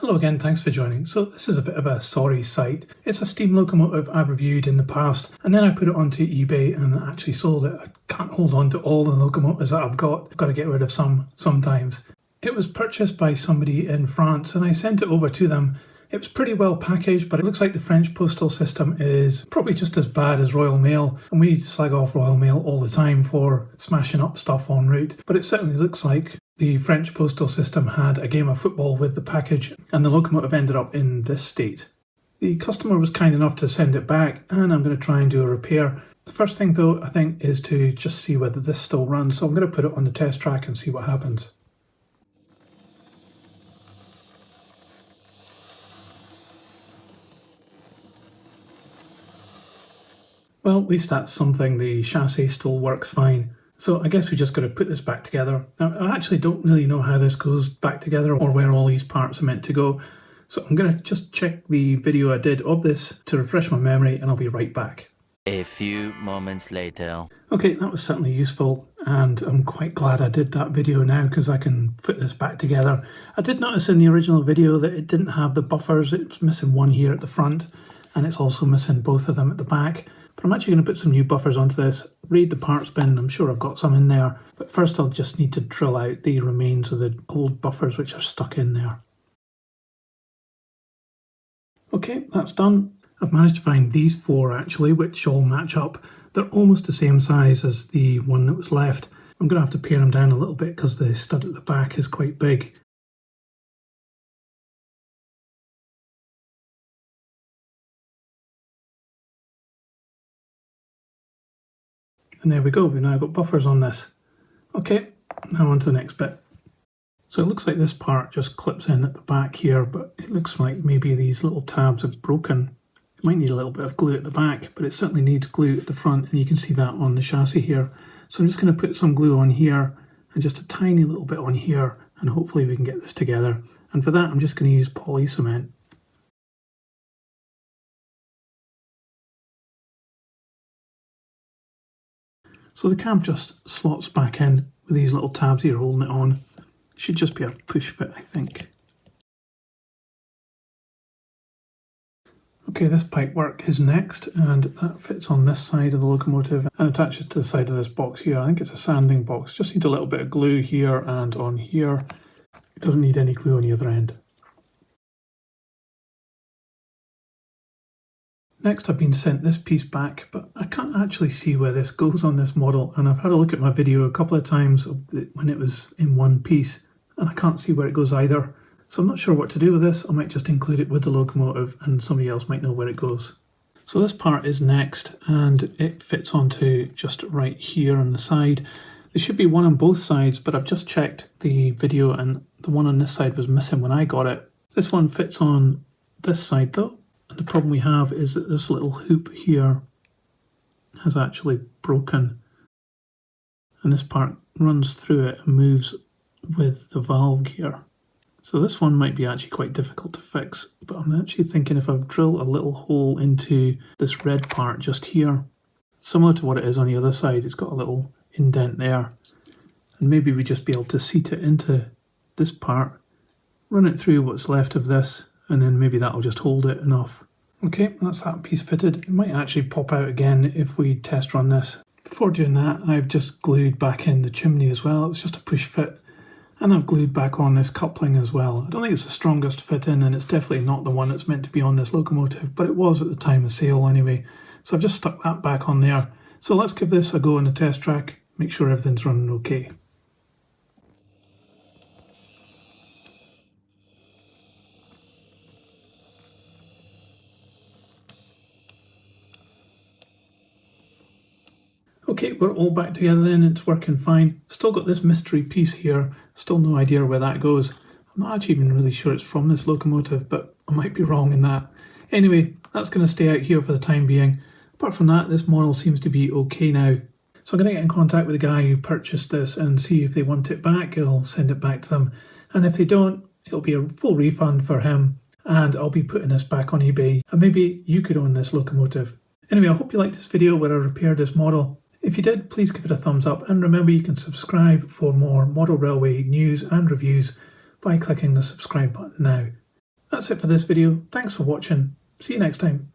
Hello again, thanks for joining. So this is a bit of a sorry site. It's a steam locomotive I've reviewed in the past, and then I put it onto eBay and actually sold it. I can't hold on to all the locomotives that I've got. I've got to get rid of some sometimes. It was purchased by somebody in France and I sent it over to them. It was pretty well packaged, but it looks like the French postal system is probably just as bad as Royal Mail, and we slag off Royal Mail all the time for smashing up stuff en route. But it certainly looks like the French postal system had a game of football with the package, and the locomotive ended up in this state. The customer was kind enough to send it back, and I'm going to try and do a repair. The first thing though, I think, is to just see whether this still runs, so I'm going to put it on the test track and see what happens. Well, at least that's something. The chassis still works fine. So I guess we just got to put this back together. Now, I actually don't really know how this goes back together or where all these parts are meant to go. So I'm going to just check the video I did of this to refresh my memory, and I'll be right back. A few moments later. Okay, that was certainly useful, and I'm quite glad I did that video now because I can put this back together. I did notice in the original video that it didn't have the buffers. It's missing one here at the front, and it's also missing both of them at the back. But I'm actually going to put some new buffers onto this, raid the parts bin. I'm sure I've got some in there, but first I'll just need to drill out the remains of the old buffers which are stuck in there. Okay, that's done. I've managed to find these four actually, which all match up. They're almost the same size as the one that was left. I'm going to have to pare them down a little bit because the stud at the back is quite big. And there we go, we've now got buffers on this. Okay, now on to the next bit. So it looks like this part just clips in at the back here, but it looks like maybe these little tabs have broken. It might need a little bit of glue at the back, but it certainly needs glue at the front, and you can see that on the chassis here. So I'm just going to put some glue on here, and just a tiny little bit on here, and hopefully we can get this together. And for that, I'm just going to use poly cement. So the cab just slots back in with these little tabs here holding it on. Should just be a push fit, I think. Okay, this pipework is next, and that fits on this side of the locomotive and attaches to the side of this box here. I think it's a sanding box. Just needs a little bit of glue here and on here. It doesn't need any glue on the other end. Next, I've been sent this piece back, but I can't actually see where this goes on this model, and I've had a look at my video a couple of times when it was in one piece, and I can't see where it goes either. So I'm not sure what to do with this. I might just include it with the locomotive and somebody else might know where it goes. So this part is next, and it fits onto just right here on the side. There should be one on both sides, but I've just checked the video and the one on this side was missing when I got it. This one fits on this side though. And the problem we have is that this little hoop here has actually broken, and this part runs through it and moves with the valve gear. So this one might be actually quite difficult to fix, but I'm actually thinking if I drill a little hole into this red part just here, similar to what it is on the other side, it's got a little indent there, and maybe we just be able to seat it into this part, run it through what's left of this, and then maybe that'll just hold it enough. Okay, that's that piece fitted. It might actually pop out again if we test run this. Before doing that, I've just glued back in the chimney as well. It was just a push fit. And I've glued back on this coupling as well. I don't think it's the strongest fit in, and it's definitely not the one that's meant to be on this locomotive, but it was at the time of sale anyway. So I've just stuck that back on there. So let's give this a go on the test track, make sure everything's running okay. Okay, we're all back together then, it's working fine. Still got this mystery piece here, still no idea where that goes. I'm not actually even really sure it's from this locomotive, but I might be wrong in that. Anyway, that's going to stay out here for the time being. Apart from that, this model seems to be okay now. So I'm going to get in contact with the guy who purchased this and see if they want it back. I'll send it back to them. And if they don't, it'll be a full refund for him. And I'll be putting this back on eBay. And maybe you could own this locomotive. Anyway, I hope you liked this video where I repaired this model. If you did, please give it a thumbs up, and remember you can subscribe for more model railway news and reviews by clicking the subscribe button now. That's it for this video. Thanks for watching. See you next time.